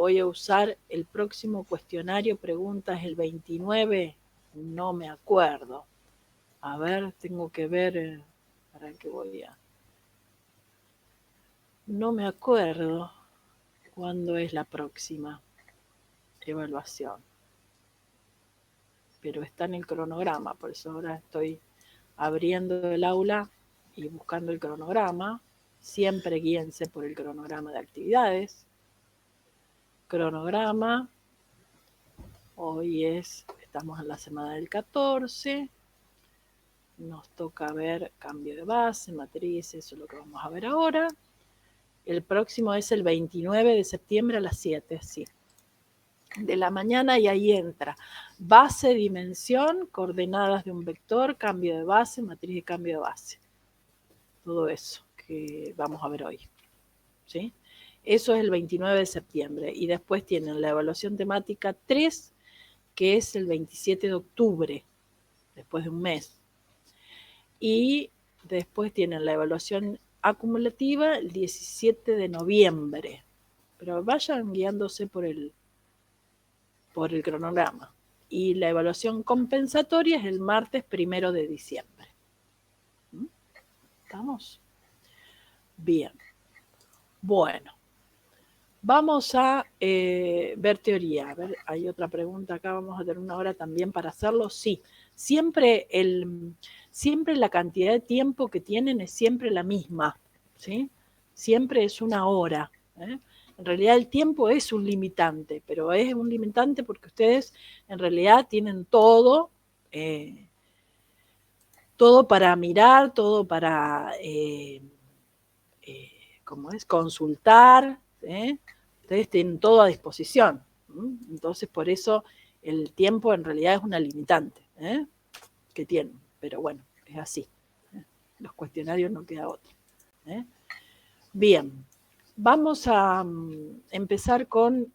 voy a usar el próximo cuestionario, preguntas el 29, no me acuerdo. A ver, tengo que ver, ¿para qué voy a...? No me acuerdo cuándo es la próxima evaluación. Pero está en el cronograma, por eso ahora estoy abriendo el aula y buscando el cronograma. Siempre guíense por el cronograma de actividades. Cronograma. Hoy estamos en la semana del 14. Nos toca ver cambio de base, matrices, eso es lo que vamos a ver ahora. El próximo es el 29 de septiembre a las 7, sí. De la mañana y ahí entra base, dimensión, coordenadas de un vector, cambio de base, matriz de cambio de base. Todo eso que vamos a ver hoy. ¿Sí? Eso es el 29 de septiembre. Y después tienen la evaluación temática 3, que es el 27 de octubre, después de un mes. Y después tienen la evaluación acumulativa el 17 de noviembre. Pero vayan guiándose por el cronograma. Y la evaluación compensatoria es el martes 1 de diciembre. ¿Estamos? Bien. Bueno. Vamos a ver teoría. A ver, hay otra pregunta acá. Vamos a tener una hora también para hacerlo. Sí. Siempre la cantidad de tiempo que tienen es siempre la misma. ¿Sí? Siempre es una hora. En realidad el tiempo es un limitante, pero es un limitante porque ustedes en realidad tienen todo para mirar, todo para consultar. Ustedes tienen todo a disposición. Entonces, por eso el tiempo en realidad es una limitante que tienen. Pero bueno, es así. Los cuestionarios no queda otro. Bien. Vamos a empezar con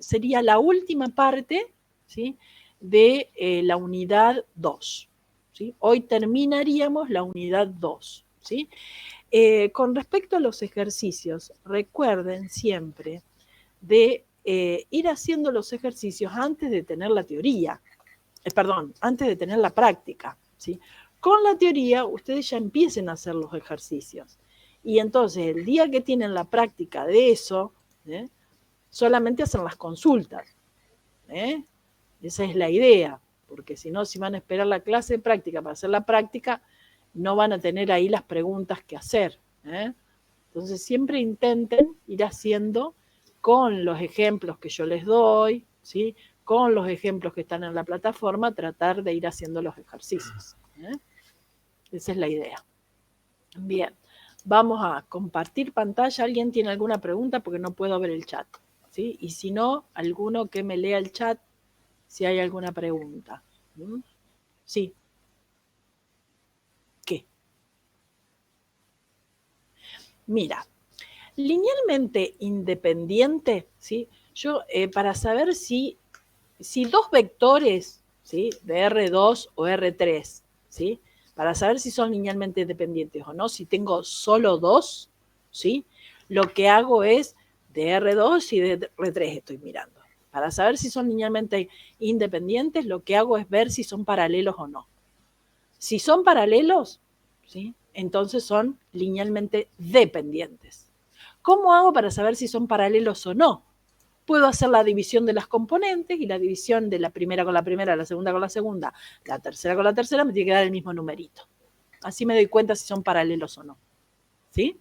sería la última parte, ¿sí?, de la unidad 2. ¿Sí? Hoy terminaríamos la unidad 2. ¿Sí? Con respecto a los ejercicios, recuerden siempre de ir haciendo los ejercicios antes de tener la teoría. Antes de tener la práctica. ¿Sí? Con la teoría, ustedes ya empiecen a hacer los ejercicios. Y entonces, el día que tienen la práctica de eso, solamente hacen las consultas. Esa es la idea, porque si no, si van a esperar la clase de práctica para hacer la práctica, no van a tener ahí las preguntas que hacer. Entonces, siempre intenten ir haciendo con los ejemplos que yo les doy, ¿sí?, con los ejemplos que están en la plataforma, tratar de ir haciendo los ejercicios. Esa es la idea. Bien. Vamos a compartir pantalla. ¿Alguien tiene alguna pregunta? Porque no puedo ver el chat. ¿Sí? Y si no, alguno que me lea el chat si hay alguna pregunta. Sí. ¿Qué? Mira, linealmente independiente, ¿sí? Yo, para saber si dos vectores, ¿sí?, de R2 o R3, ¿sí?, para saber si son linealmente independientes o no, si tengo solo dos, ¿sí?, lo que hago es de R2 y de R3 estoy mirando. Para saber si son linealmente independientes, lo que hago es ver si son paralelos o no. Si son paralelos, ¿sí?, entonces son linealmente dependientes. ¿Cómo hago para saber si son paralelos o no? Puedo hacer la división de las componentes y la división de la primera con la primera, la segunda con la segunda, la tercera con la tercera, me tiene que dar el mismo numerito. Así me doy cuenta si son paralelos o no. ¿Sí?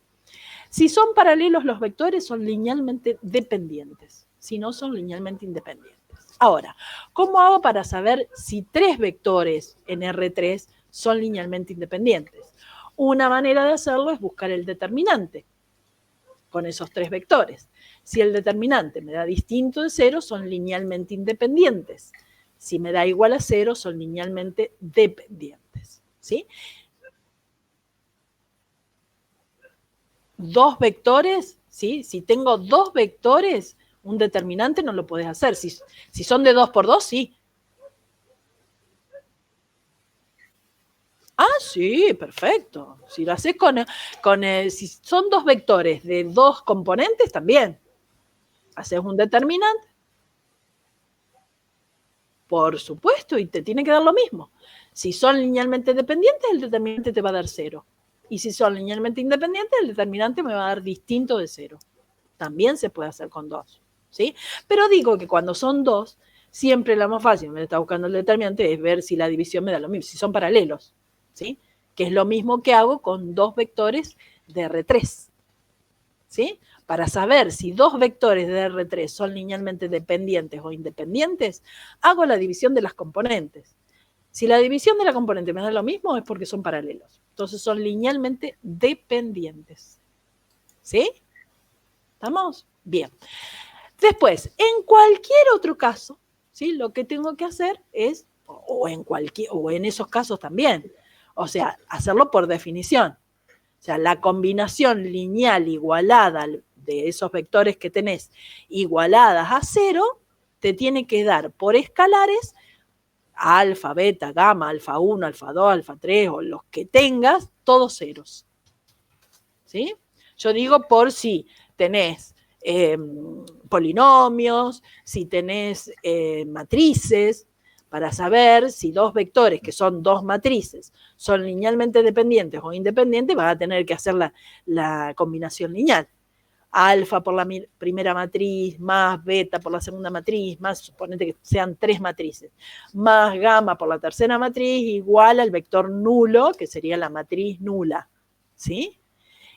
Si son paralelos los vectores, son linealmente dependientes. Si no, son linealmente independientes. Ahora, ¿cómo hago para saber si tres vectores en R3 son linealmente independientes? Una manera de hacerlo es buscar el determinante con esos tres vectores. Si el determinante me da distinto de 0, son linealmente independientes. Si me da igual a 0, son linealmente dependientes. ¿Sí? Dos vectores, ¿sí? Si tengo dos vectores, un determinante no lo puedes hacer. Si son de 2 por 2, sí. Ah, sí, perfecto. Si lo haces si son dos vectores de dos componentes, también. Haces un determinante, por supuesto, y te tiene que dar lo mismo. Si son linealmente dependientes, el determinante te va a dar 0. Y si son linealmente independientes, el determinante me va a dar distinto de 0. También se puede hacer con 2, ¿sí? Pero digo que cuando son 2, siempre la más fácil, me está buscando el determinante, es ver si la división me da lo mismo, si son paralelos, ¿sí? Que es lo mismo que hago con 2 vectores de R3, ¿sí? Para saber si 2 vectores de R3 son linealmente dependientes o independientes, hago la división de las componentes. Si la división de la componente me da lo mismo, es porque son paralelos. Entonces son linealmente dependientes. ¿Sí? ¿Estamos? Bien. Después, en cualquier otro caso, ¿sí? Lo que tengo que hacer es, o en esos casos también, o sea, hacerlo por definición. O sea, la combinación lineal igualada de esos vectores que tenés igualadas a 0, te tiene que dar por escalares alfa, beta, gamma, alfa 1, alfa 2, alfa 3, o los que tengas, todos ceros. ¿Sí? Yo digo por si tenés polinomios, si tenés matrices, para saber si 2 vectores, que son 2 matrices, son linealmente dependientes o independientes, vas a tener que hacer la combinación lineal. Alfa por la primera matriz, más beta por la segunda matriz, más, suponete que sean 3 matrices, más gamma por la tercera matriz, igual al vector nulo, que sería la matriz nula, ¿sí?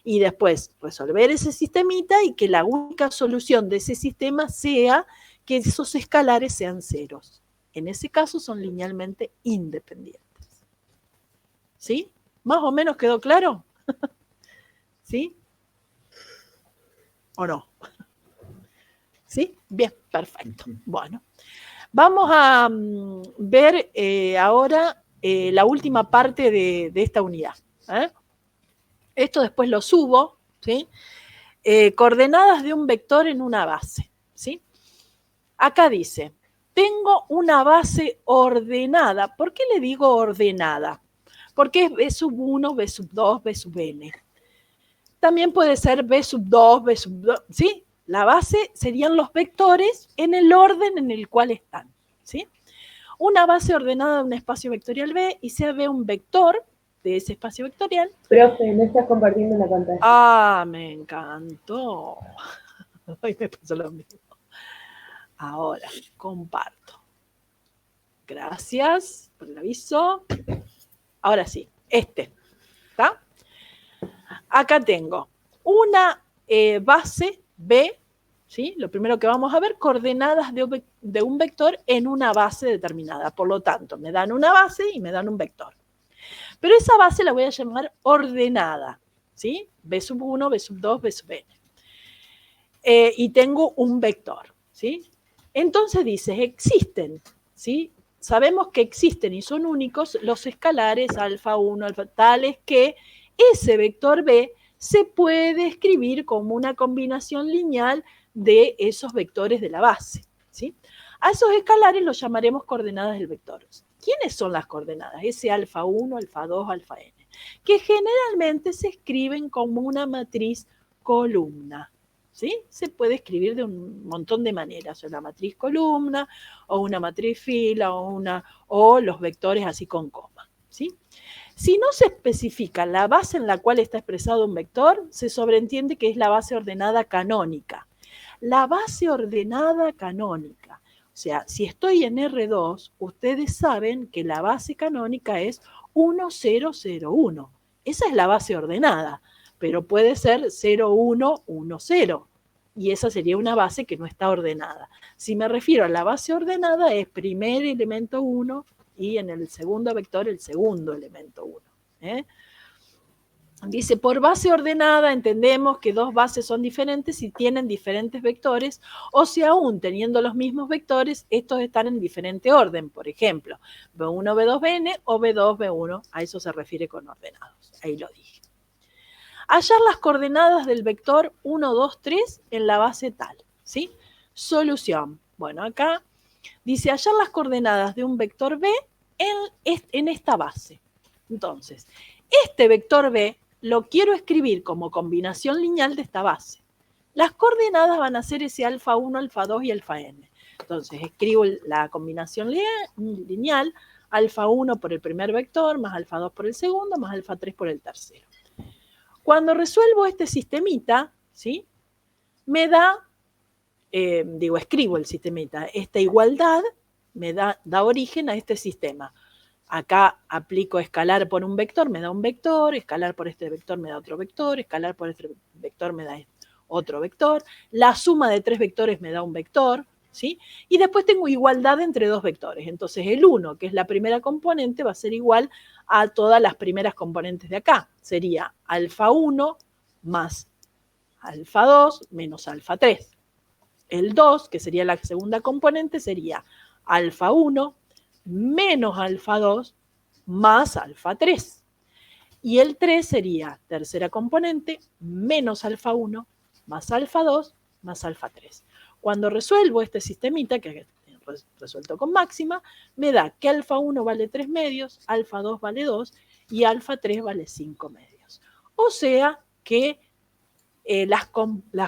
Y después resolver ese sistemita y que la única solución de ese sistema sea que esos escalares sean ceros. En ese caso son linealmente independientes. ¿Sí? ¿Más o menos quedó claro? ¿Sí? ¿O no? ¿Sí? Bien, perfecto. Bueno, vamos a ver ahora la última parte de esta unidad. Esto después lo subo, ¿sí? Coordenadas de un vector en una base, ¿sí? Acá dice, tengo una base ordenada. ¿Por qué le digo ordenada? Porque es B sub 1, B sub 2, B sub n. También puede ser B sub 2, B sub 2, ¿sí? La base serían los vectores en el orden en el cual están, ¿sí? Una base ordenada de un espacio vectorial B y sea B un vector de ese espacio vectorial. Profe, no estás compartiendo la pantalla. Ah, me encantó. Hoy me pasó lo mismo. Ahora, comparto. Gracias por el aviso. Ahora sí, ¿está? Acá tengo una base B, ¿sí? Lo primero que vamos a ver, coordenadas de un vector en una base determinada. Por lo tanto, me dan una base y me dan un vector. Pero esa base la voy a llamar ordenada, ¿sí? B sub 1, B sub 2, B sub n. Y tengo un vector, ¿sí? Entonces dices, existen, ¿sí? Sabemos que existen y son únicos los escalares alfa 1, alfa, tales que ese vector B se puede escribir como una combinación lineal de esos vectores de la base, ¿sí? A esos escalares los llamaremos coordenadas del vector. ¿Quiénes son las coordenadas? Ese alfa 1, alfa 2, alfa n, que generalmente se escriben como una matriz columna, ¿sí? Se puede escribir de un montón de maneras, o la matriz columna, o una matriz fila, o los vectores así con coma, ¿sí? Si no se especifica la base en la cual está expresado un vector, se sobreentiende que es la base ordenada canónica. La base ordenada canónica, o sea, si estoy en R2, ustedes saben que la base canónica es 1, 0, 0, 1. Esa es la base ordenada, pero puede ser 0, 1, 1, 0. Y esa sería una base que no está ordenada. Si me refiero a la base ordenada, es primer elemento 1 y en el segundo vector el segundo elemento 1. Dice, por base ordenada entendemos que dos bases son diferentes y tienen diferentes vectores, o si aún teniendo los mismos vectores, estos están en diferente orden. Por ejemplo, B1, B2, Bn o B2, B1, a eso se refiere con ordenados. Ahí lo dije. Hallar las coordenadas del vector 1, 2, 3 en la base tal, ¿sí? Solución. Bueno, acá dice hallar las coordenadas de un vector B en esta base. Entonces, este vector B lo quiero escribir como combinación lineal de esta base. Las coordenadas van a ser ese alfa 1, alfa 2 y alfa n. Entonces escribo la combinación lineal, alfa 1 por el primer vector, más alfa 2 por el segundo, más alfa 3 por el tercero. Cuando resuelvo este sistemita, ¿sí? Me da, escribo el sistemita, esta igualdad me da origen a este sistema. Acá aplico escalar por un vector, me da un vector, escalar por este vector me da otro vector, escalar por este vector me da otro vector, la suma de 3 vectores me da un vector, ¿sí? Y después tengo igualdad entre 2 vectores. Entonces el 1, que es la primera componente, va a ser igual a todas las primeras componentes de acá. Sería alfa 1 más alfa 2 menos alfa 3. El 2, que sería la segunda componente, sería alfa 1 menos alfa 2 más alfa 3. Y el 3 sería tercera componente menos alfa 1 más alfa 2 más alfa 3. Cuando resuelvo este sistemita, que es resuelto con máxima, me da que alfa 1 vale 3 medios, alfa 2 vale 2 y alfa 3 vale 5 medios. O sea que las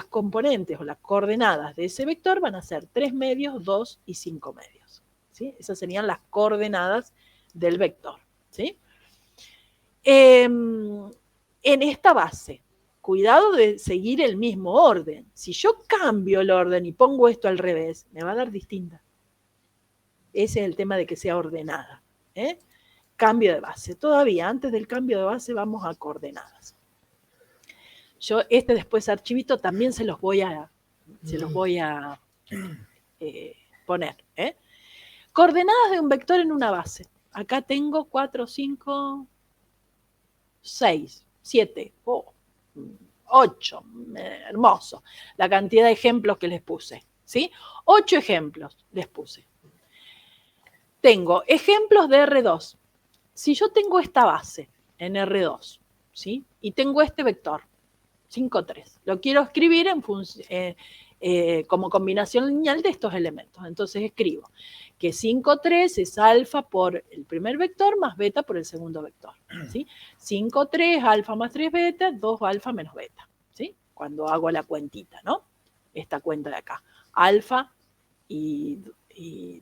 componentes o las coordenadas de ese vector van a ser 3 medios, 2 y 5 medios. ¿Sí? Esas serían las coordenadas del vector. ¿Sí? En esta base, cuidado de seguir el mismo orden. Si yo cambio el orden y pongo esto al revés, me va a dar distinta. Ese es el tema de que sea ordenada. Cambio de base. Todavía antes del cambio de base vamos a coordenadas. Yo después archivito también se los voy a poner. Coordenadas de un vector en una base. Acá tengo 4, 5, 6, 7, 8. Hermoso. La cantidad de ejemplos que les puse. ¿Sí? 8 ejemplos les puse. Tengo ejemplos de R2. Si yo tengo esta base en R2, ¿sí? Y tengo este vector, 5, 3. Lo quiero escribir como combinación lineal de estos elementos. Entonces escribo que 5, 3 es alfa por el primer vector más beta por el segundo vector. ¿Sí? 5, 3, alfa más 3 beta, 2 alfa menos beta. ¿Sí? Cuando hago la cuentita, ¿no? Esta cuenta de acá. Alfa y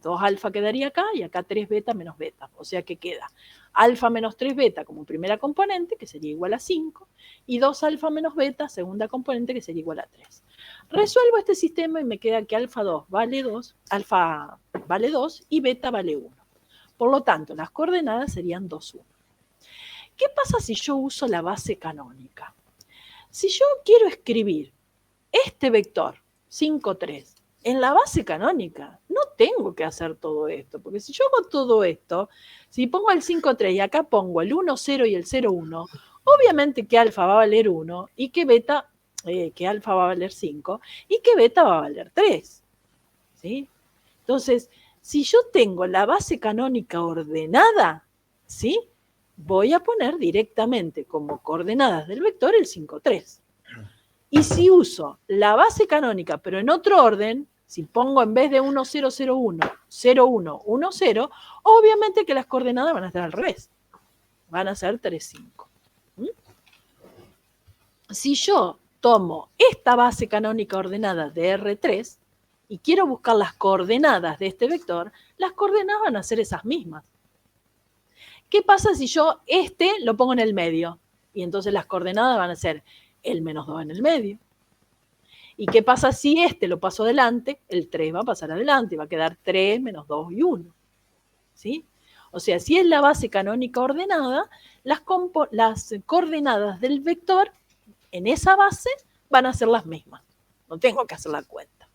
2 alfa quedaría acá y acá 3 beta menos beta. O sea que queda alfa menos 3 beta como primera componente, que sería igual a 5, y 2 alfa menos beta, segunda componente, que sería igual a 3. Resuelvo este sistema y me queda que alfa vale 2 y beta vale 1. Por lo tanto, las coordenadas serían 2, 1. ¿Qué pasa si yo uso la base canónica? Si yo quiero escribir este vector, 5, 3, en la base canónica, no tengo que hacer todo esto, porque si yo hago todo esto, si pongo el 5, 3 y acá pongo el 1, 0 y el 0, 1, obviamente que alfa va a valer 1 y que beta, que alfa va a valer 5 y que beta va a valer 3. ¿Sí? Entonces, si yo tengo la base canónica ordenada, ¿sí? Voy a poner directamente como coordenadas del vector el 5, 3. Y si uso la base canónica, pero en otro orden, si pongo en vez de 1, 0, 0, 1, 0, 1, 1, 0, obviamente que las coordenadas van a estar al revés. Van a ser 3, 5. Si yo tomo esta base canónica ordenada de R3 y quiero buscar las coordenadas de este vector, las coordenadas van a ser esas mismas. ¿Qué pasa si yo lo pongo en el medio? Y entonces las coordenadas van a ser el menos 2 en el medio. ¿Y qué pasa si lo paso adelante? El 3 va a pasar adelante y va a quedar 3, menos 2 y 1. ¿Sí? O sea, si es la base canónica ordenada, las coordenadas del vector en esa base van a ser las mismas. No tengo que hacer la cuenta.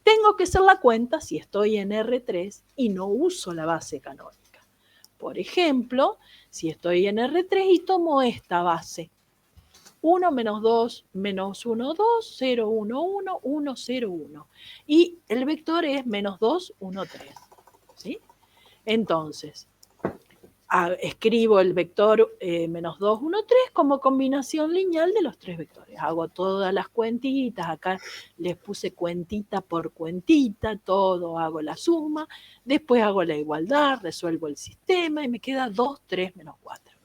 Tengo que hacer la cuenta si estoy en R3 y no uso la base canónica. Por ejemplo, si estoy en R3 y tomo esta base, 1, menos 2, menos 1, 2, 0, 1, 1, 1, 0, 1. Y el vector es menos 2, 1, 3. ¿Sí? Entonces, escribo el vector menos 2, 1, 3 como combinación lineal de los 3 vectores. Hago todas las cuentitas, acá les puse cuentita por cuentita, todo hago la suma, después hago la igualdad, resuelvo el sistema y me queda 2, 3, menos 4.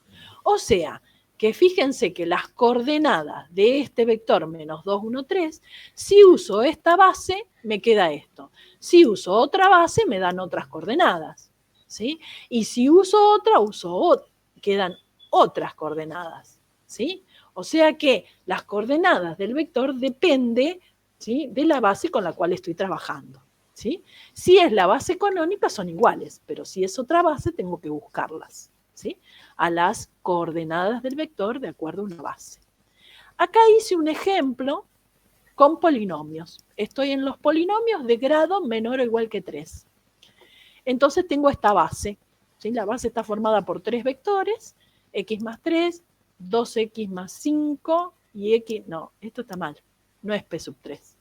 O sea, que fíjense que las coordenadas de este vector menos 2, 1, 3, si uso esta base, me queda esto. Si uso otra base, me dan otras coordenadas, ¿sí? Y si uso otra, quedan otras coordenadas, ¿sí? O sea que las coordenadas del vector dependen, ¿sí?, de la base con la cual estoy trabajando, ¿sí? Si es la base canónica, son iguales, pero si es otra base, tengo que buscarlas, ¿sí?, a las coordenadas del vector de acuerdo a una base. Acá hice un ejemplo con polinomios. Estoy en los polinomios de grado menor o igual que 3. Entonces tengo esta base, ¿sí? La base está formada por 3 vectores, x más 3, 2x más 5 y x... No, esto está mal. No es p sub 3.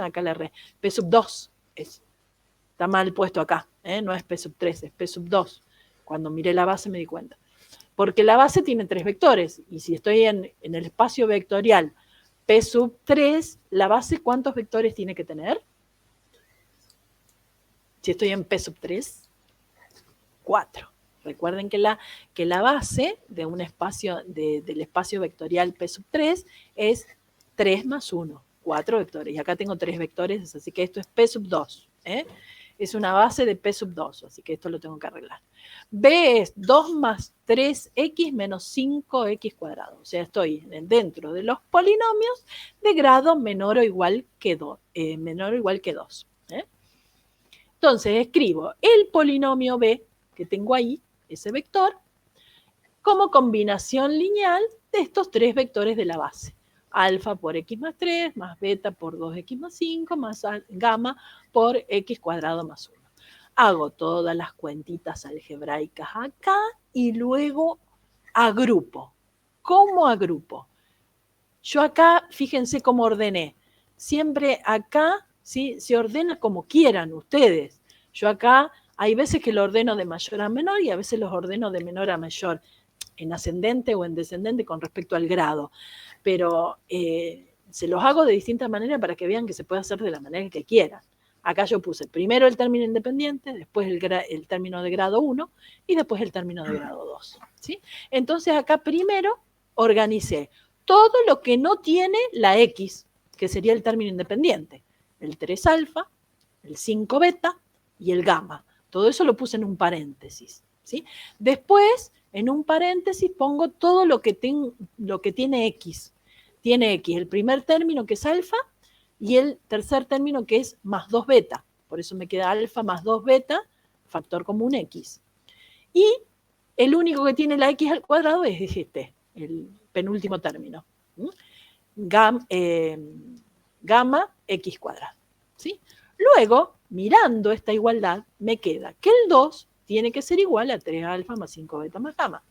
Acá la erré. P sub 2 es. Está mal puesto acá. No es p sub 3, es p sub 2. Cuando miré la base me di cuenta. Porque la base tiene 3 vectores. Y si estoy en el espacio vectorial p sub 3, la base, ¿cuántos vectores tiene que tener? Si estoy en p sub 3, 4. Recuerden que la base de un espacio, del espacio vectorial p sub 3 es 3 más 1, 4 vectores. Y acá tengo 3 vectores, así que esto es p sub 2. Es una base de p sub 2, así que esto lo tengo que arreglar. B es 2 más 3x menos 5x cuadrado. O sea, estoy dentro de los polinomios de grado menor o igual que 2. Entonces, escribo el polinomio B que tengo ahí, ese vector, como combinación lineal de estos 3 vectores de la base. Alfa por x más 3, más beta por 2x más 5, más gamma por x cuadrado más 1. Hago todas las cuentitas algebraicas acá y luego agrupo. ¿Cómo agrupo? Yo acá, fíjense cómo ordené. Siempre acá, ¿sí?, se ordena como quieran ustedes. Yo acá hay veces que lo ordeno de mayor a menor y a veces los ordeno de menor a mayor, en ascendente o en descendente con respecto al grado. Pero se los hago de distintas maneras para que vean que se puede hacer de la manera que quieran. Acá yo puse primero el término independiente, después el término de grado 1 y después el término de grado 2. ¿Sí? Entonces acá primero organicé todo lo que no tiene la X, que sería el término independiente. El 3 alfa, el 5 beta y el gamma. Todo eso lo puse en un paréntesis. ¿Sí? Después, en un paréntesis, pongo todo lo que tiene X. Tiene X, el primer término que es alfa, y el tercer término que es más 2 beta. Por eso me queda alfa más 2 beta, factor común X. Y el único que tiene la X al cuadrado es este, el penúltimo término. Gamma X cuadrado. ¿Sí? Luego, mirando esta igualdad, me queda que el 2 tiene que ser igual a 3 alfa más 5 beta más gamma.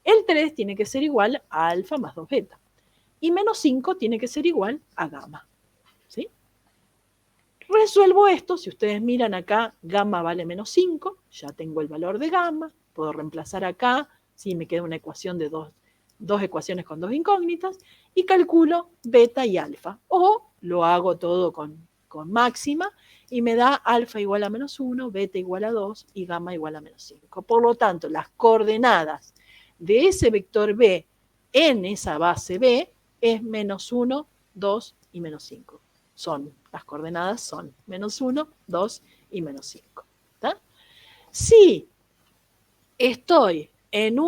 El 3 tiene que ser igual a alfa más 2 beta. Y menos 5 tiene que ser igual a gamma. ¿Sí? Resuelvo esto, si ustedes miran acá, gamma vale menos 5, ya tengo el valor de gamma, puedo reemplazar acá, sí, me queda una ecuación de dos ecuaciones con 2 incógnitas, y calculo beta y alfa, o lo hago todo con máxima, y me da alfa igual a menos 1, beta igual a 2, y gamma igual a menos 5. Por lo tanto, las coordenadas de ese vector B en esa base B es menos 1, 2 y menos 5. Las coordenadas son menos 1, 2 y menos 5. ¿Tá? Si estoy en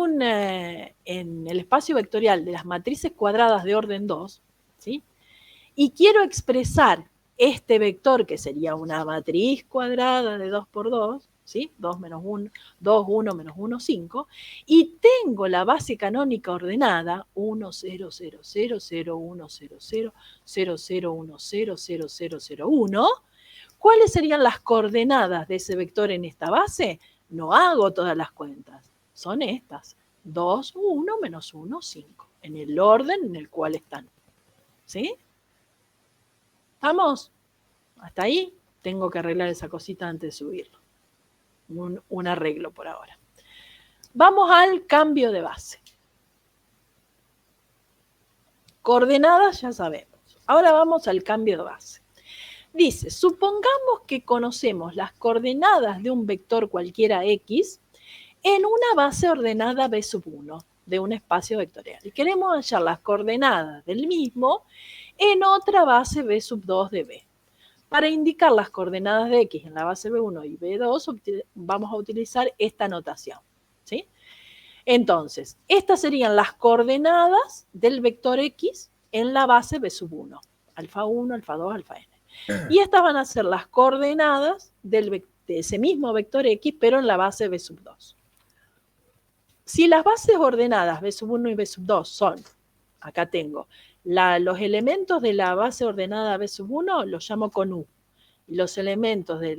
el espacio vectorial de las matrices cuadradas de orden 2, ¿sí?, y quiero expresar este vector, que sería una matriz cuadrada de 2 por 2, ¿sí?, 2 menos 1, 2, 1, menos 1, 5, y tengo la base canónica ordenada 1, 0, 0, 0, 0, 1, 0, 0, 0, 0, 1, 0, 0, 0, 0, 1, ¿cuáles serían las coordenadas de ese vector en esta base? No hago todas las cuentas, son estas, 2, 1, menos 1, 5, en el orden en el cual están. ¿Sí? ¿Estamos? Hasta ahí tengo que arreglar esa cosita antes de subirlo. Un arreglo por ahora. Vamos al cambio de base. Coordenadas ya sabemos. Ahora vamos al cambio de base. Dice, supongamos que conocemos las coordenadas de un vector cualquiera X en una base ordenada B sub 1. de un espacio vectorial. Y queremos hallar las coordenadas del mismo en otra base B sub 2 de B. Para indicar las coordenadas de X en la base B1 y B2, vamos a utilizar esta notación, ¿sí? Entonces, estas serían las coordenadas del vector X en la base B sub 1. Alfa 1, alfa 2, alfa n. Y estas van a ser las coordenadas de ese mismo vector X, pero en la base B sub 2. Si las bases ordenadas B sub 1 y B sub 2 son, acá tengo, los elementos de la base ordenada B sub 1 los llamo con U. Y los elementos de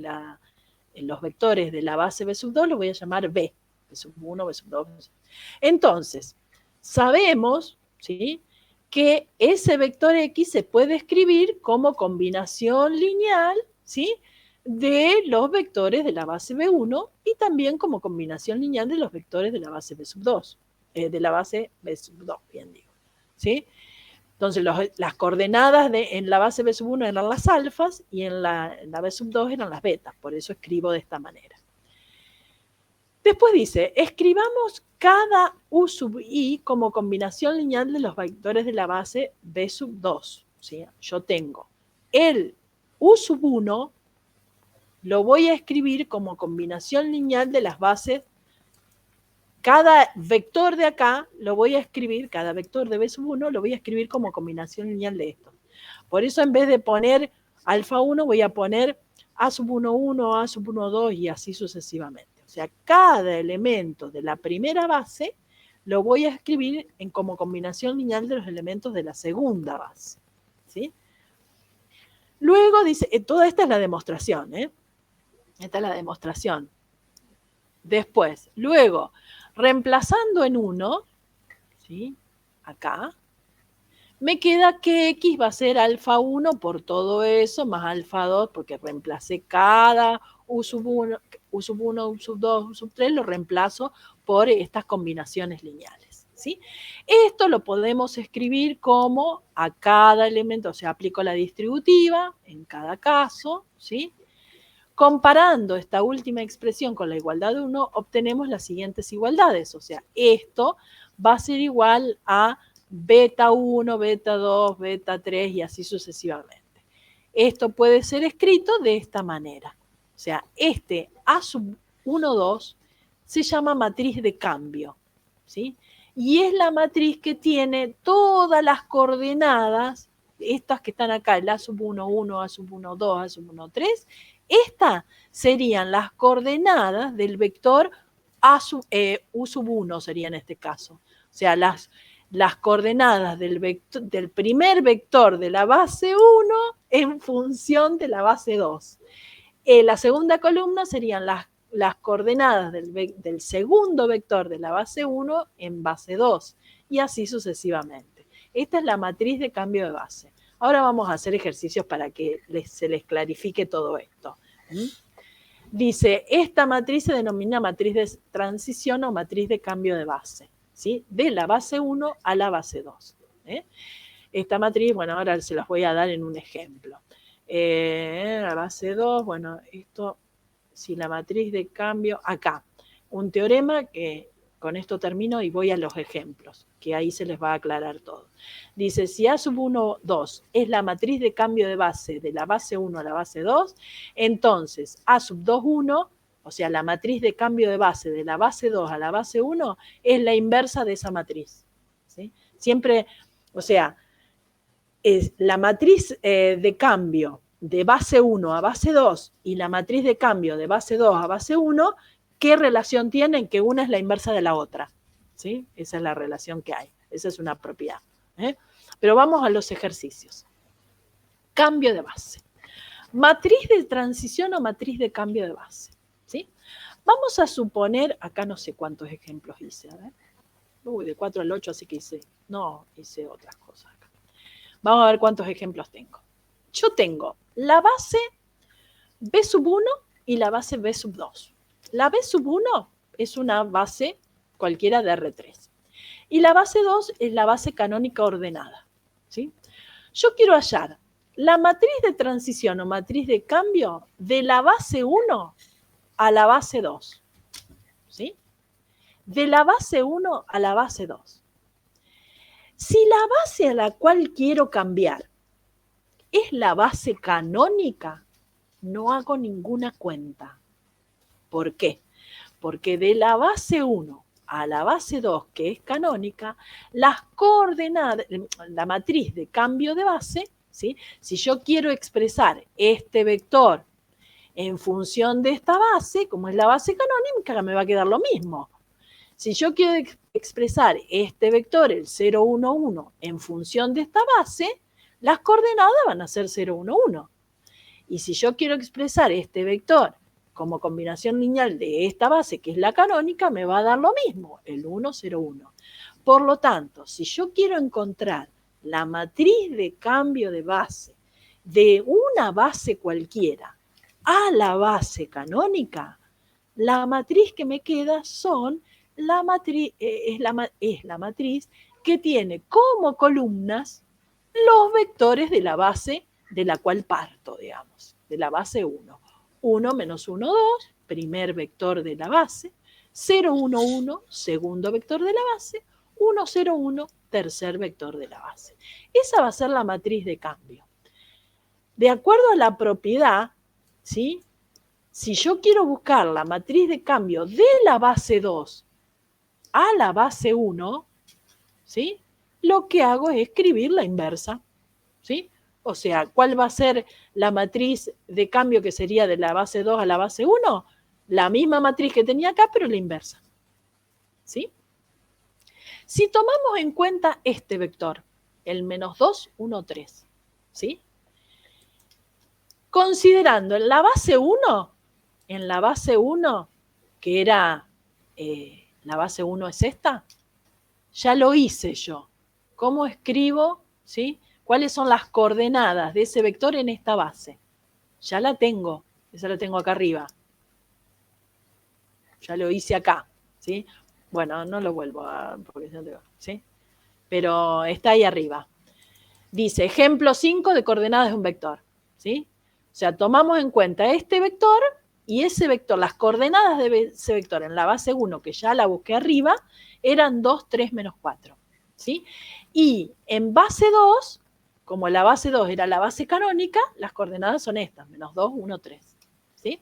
los vectores de la base B sub 2 los voy a llamar B. B sub 1, B sub 2. Entonces, sabemos, ¿sí?, que ese vector X se puede escribir como combinación lineal, ¿sí?, de los vectores de la base B1 y también como combinación lineal de los vectores de la base B sub 2, de la base B sub 2, bien digo, ¿sí? Entonces, las coordenadas en la base B sub 1 eran las alfas y en la B sub 2 eran las betas, por eso escribo de esta manera. Después dice, escribamos cada U sub I como combinación lineal de los vectores de la base B sub 2. ¿Sí? Yo tengo el U sub 1, lo voy a escribir como combinación lineal de las bases. Cada vector de acá lo voy a escribir, cada vector de B sub 1 lo voy a escribir como combinación lineal de esto. Por eso en vez de poner alfa 1 voy a poner A sub 1, 1, A sub 1, 2 y así sucesivamente. O sea, cada elemento de la primera base lo voy a escribir como combinación lineal de los elementos de la segunda base. ¿Sí? Luego dice, toda esta es la demostración, ¿eh? Esta es la demostración. Después, luego, reemplazando en 1, ¿sí?, acá, me queda que X va a ser alfa 1 por todo eso, más alfa 2, porque reemplacé cada U sub 1, U sub 1, U sub 2, U sub 3, lo reemplazo por estas combinaciones lineales, ¿sí? Esto lo podemos escribir como a cada elemento, o sea, aplico la distributiva en cada caso, ¿sí? Comparando esta última expresión con la igualdad de 1, obtenemos las siguientes igualdades. O sea, esto va a ser igual a beta 1, beta 2, beta 3 y así sucesivamente. Esto puede ser escrito de esta manera. O sea, este A sub 1, 2 se llama matriz de cambio, ¿sí? Y es la matriz que tiene todas las coordenadas, estas que están acá, el A sub 1, 1, A sub 1, 2, A sub 1, 3, estas serían las coordenadas del vector U sub 1, sería en este caso. O sea, las coordenadas del primer vector de la base 1 en función de la base 2. La segunda columna serían las coordenadas del segundo vector de la base 1 en base 2, y así sucesivamente. Esta es la matriz de cambio de base. Ahora vamos a hacer ejercicios para que se les clarifique todo esto. Dice, esta matriz se denomina matriz de transición o matriz de cambio de base, ¿sí? De la base 1 a la base 2. Esta matriz, bueno, ahora se las voy a dar en un ejemplo. La base 2, bueno, esto, si la matriz de cambio, acá, un teorema que con esto termino y voy a los ejemplos, que ahí se les va a aclarar todo. Dice, si A sub 1, 2 es la matriz de cambio de base de la base 1 a la base 2, entonces A sub 2, 1, o sea, la matriz de cambio de base de la base 2 a la base 1, es la inversa de esa matriz. ¿Sí? Siempre, o sea, es la matriz de cambio de base 1 a base 2 y la matriz de cambio de base 2 a base 1, ¿qué relación tienen? Que una es la inversa de la otra, ¿sí? Esa es la relación que hay. Esa es una propiedad. Pero vamos a los ejercicios. Cambio de base. Matriz de transición o matriz de cambio de base, ¿sí? Vamos a suponer, acá no sé cuántos ejemplos hice, a ver. De 4 al 8, así que hice otras cosas acá. Vamos a ver cuántos ejemplos tengo. Yo tengo la base B sub 1 y la base B sub 2. La B sub 1 es una base cualquiera de R3. Y la base 2 es la base canónica ordenada, ¿sí? Yo quiero hallar la matriz de transición o matriz de cambio de la base 1 a la base 2, ¿sí? de la base 1 a la base 2. Si la base a la cual quiero cambiar es la base canónica, no hago ninguna cuenta. ¿Por qué? Porque de la base 1 a la base 2, que es canónica, las coordenadas, la matriz de cambio de base, ¿sí? Si yo quiero expresar este vector en función de esta base, como es la base canónica, me va a quedar lo mismo. Si yo quiero expresar este vector, el 0, 1, 1, en función de esta base, las coordenadas van a ser 0, 1, 1. Y si yo quiero expresar este vector como combinación lineal de esta base, que es la canónica, me va a dar lo mismo, el 1, 0, 1. Por lo tanto, si yo quiero encontrar la matriz de cambio de base de una base cualquiera a la base canónica, la matriz que me queda son la matriz, es la matriz que tiene como columnas los vectores de la base de la cual parto, digamos, de la base 1. 1 menos 1, 2, primer vector de la base, 0, 1, 1, segundo vector de la base, 1, 0, 1, tercer vector de la base. Esa va a ser la matriz de cambio. De acuerdo a la propiedad, ¿sí? Si yo quiero buscar la matriz de cambio de la base 2 a la base 1, ¿sí? Lo que hago es escribir la inversa, ¿sí? O sea, ¿cuál va a ser la matriz de cambio que sería de la base 2 a la base 1? La misma matriz que tenía acá, pero la inversa, ¿sí? Si tomamos en cuenta este vector, el menos 2, 1, 3, ¿sí? Considerando en la base 1, que era, la base 1 es esta, ya lo hice yo. ¿Cómo escribo? ¿Sí? ¿Cuáles son las coordenadas de ese vector en esta base? Ya la tengo, esa la tengo acá arriba. Ya lo hice acá, ¿sí? Bueno, no lo vuelvo a, porque no tengo, ¿sí? Pero está ahí arriba. Dice, ejemplo 5 de coordenadas de un vector, ¿sí? O sea, tomamos en cuenta este vector y ese vector, las coordenadas de ese vector en la base 1, que ya la busqué arriba, eran 2, 3, menos 4, ¿sí? Y en base 2, como la base 2 era la base canónica, las coordenadas son estas, menos 2, 1, 3, ¿sí?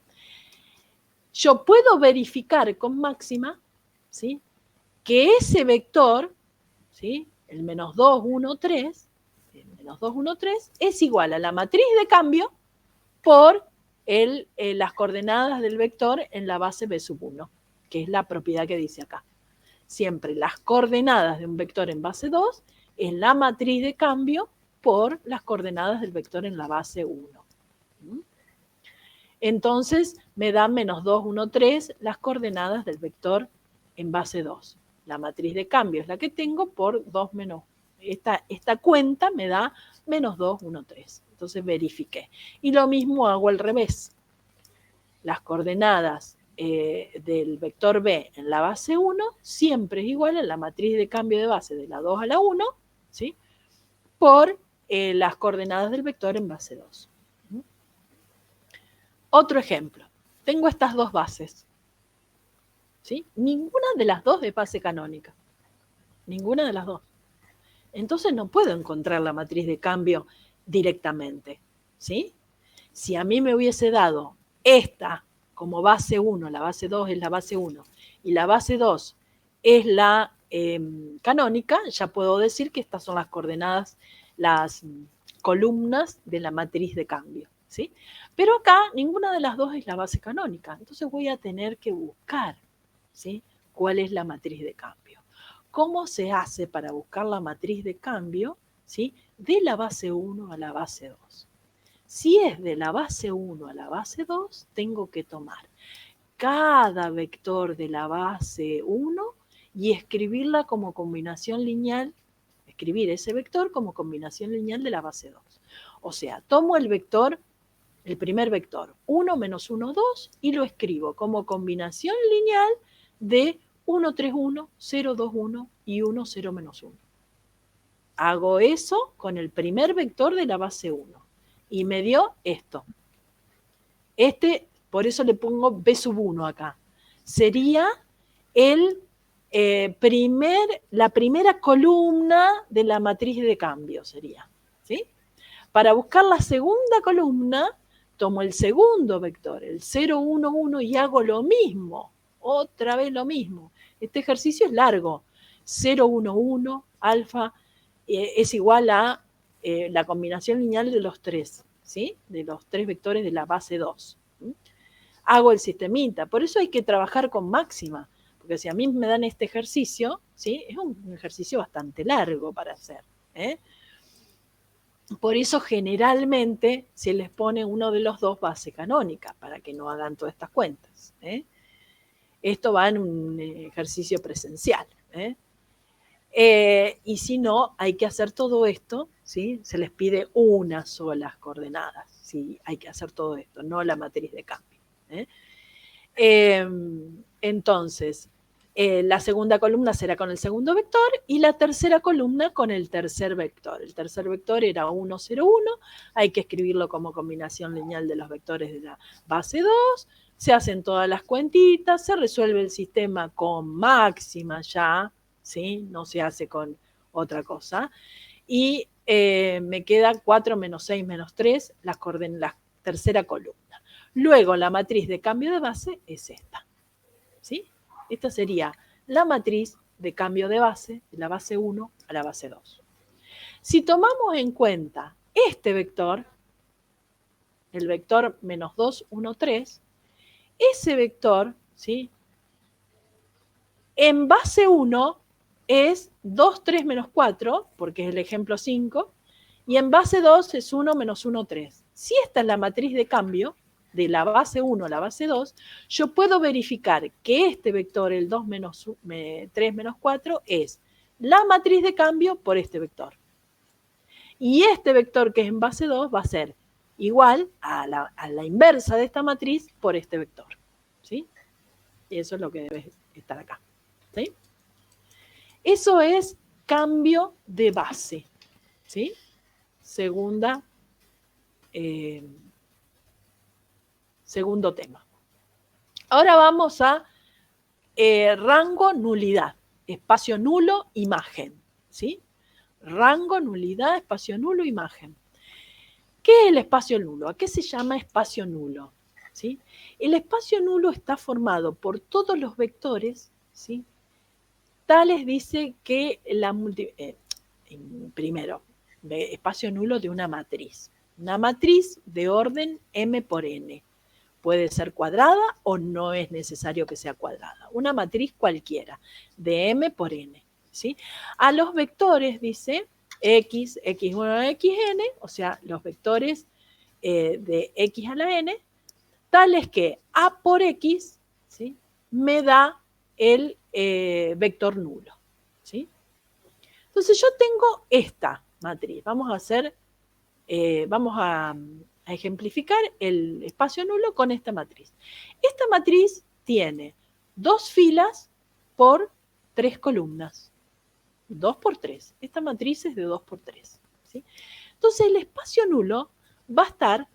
Yo puedo verificar con máxima, ¿sí? Que ese vector, ¿sí? El menos 2, 1, 3, el menos 2, 1, 3, es igual a la matriz de cambio por las coordenadas del vector en la base B sub 1, que es la propiedad que dice acá. Siempre las coordenadas de un vector en base 2 es la matriz de cambio por las coordenadas del vector en la base 1. Entonces me da menos 2, 1, 3 las coordenadas del vector en base 2. La matriz de cambio es la que tengo por 2 menos. Esta cuenta me da menos 2, 1, 3. Entonces verifiqué. Y lo mismo hago al revés. Las coordenadas del vector B en la base 1 siempre es igual a la matriz de cambio de base de la 2 a la 1, ¿sí? Por las coordenadas del vector en base 2. Otro ejemplo. Tengo estas dos bases, ¿sí? Ninguna de las dos es base canónica. Ninguna de las dos. Entonces no puedo encontrar la matriz de cambio directamente, ¿sí? Si a mí me hubiese dado esta como base 1, la base 2 es la base 1, y la base 2 es la canónica, ya puedo decir que estas son las coordenadas, las columnas de la matriz de cambio, ¿sí? Pero acá ninguna de las dos es la base canónica, entonces voy a tener que buscar, ¿sí? ¿Cuál es la matriz de cambio? ¿Cómo se hace para buscar la matriz de cambio, ¿sí? De la base 1 a la base 2? Si es de la base 1 a la base 2, tengo que tomar cada vector de la base 1 y escribirla como combinación lineal, escribir ese vector como combinación lineal de la base 2. O sea, tomo el vector, el primer vector, 1 menos 1, 2, y lo escribo como combinación lineal de 1, 3, 1, 0, 2, 1 y 1, 0, menos 1. Hago eso con el primer vector de la base 1 y me dio esto. Por eso le pongo B sub 1 acá. Sería el la primera columna de la matriz de cambio sería, ¿sí? Para buscar la segunda columna, tomo el segundo vector, el 0, 1, 1, y hago lo mismo, otra vez lo mismo. Este ejercicio es largo. 0, 1, 1, alfa, es igual a la combinación lineal de los tres, ¿sí? De los tres vectores de la base 2. Hago el sistemita. Por eso hay que trabajar con máxima, porque si a mí me dan este ejercicio, ¿sí? Es un ejercicio bastante largo para hacer, ¿eh? Por eso generalmente se les pone uno de los dos base canónica, para que no hagan todas estas cuentas, ¿eh? Esto va en un ejercicio presencial, ¿eh? Y si no, hay que hacer todo esto, ¿sí? Se les pide unas solas coordenadas, ¿sí? Hay que hacer todo esto, no la matriz de cambio, ¿eh? Entonces, la segunda columna será con el segundo vector y la tercera columna con el tercer vector. El tercer vector era 1, 0, 1. Hay que escribirlo como combinación lineal de los vectores de la base 2. Se hacen todas las cuentitas, se resuelve el sistema con máxima ya, ¿sí? No se hace con otra cosa. Y me queda 4 menos 6 menos 3, la tercera columna. Luego la matriz de cambio de base es esta, ¿sí? Esta sería la matriz de cambio de base, de la base 1 a la base 2. Si tomamos en cuenta este vector, el vector menos 2, 1, 3, ese vector, ¿sí? En base 1 es 2, 3, menos 4, porque es el ejemplo 5, y en base 2 es 1, menos 1, 3. Si esta es la matriz de cambio, de la base 1 a la base 2, yo puedo verificar que este vector, el 2 menos 3 menos 4, es la matriz de cambio por este vector. Y este vector que es en base 2 va a ser igual a la inversa de esta matriz por este vector, ¿sí? Y eso es lo que debe estar acá, ¿sí? Eso es cambio de base, ¿sí? Segundo tema. Ahora vamos a rango, nulidad, espacio nulo, imagen, ¿sí? Rango, nulidad, espacio nulo, imagen. ¿Qué es el espacio nulo? ¿A qué se llama espacio nulo? ¿Sí? El espacio nulo está formado por todos los vectores, ¿sí? Tales dice que primero, espacio nulo de una matriz. Una matriz de orden m por n. Puede ser cuadrada o no es necesario que sea cuadrada. Una matriz cualquiera, de m por n, ¿sí? A los vectores, dice, x, x1, xn, o sea, los vectores de x a la n, tales que a por x, ¿sí? Me da el vector nulo, ¿sí? Entonces yo tengo esta matriz. Vamos a hacer, vamos a ejemplificar el espacio nulo con esta matriz. Esta matriz tiene 2 filas por 3 columnas. 2 por 3. Esta matriz es de 2 por 3. ¿Sí? Entonces el espacio nulo va a estar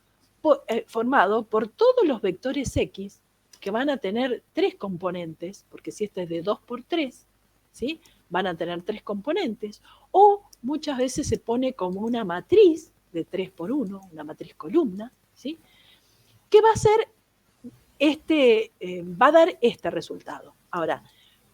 formado por todos los vectores X que van a tener 3 componentes, porque si este es de 2 por 3, ¿sí? Van a tener 3 componentes, o muchas veces se pone como una matriz de 3 por 1, una matriz columna, ¿sí? Que va a ser va a dar este resultado. Ahora,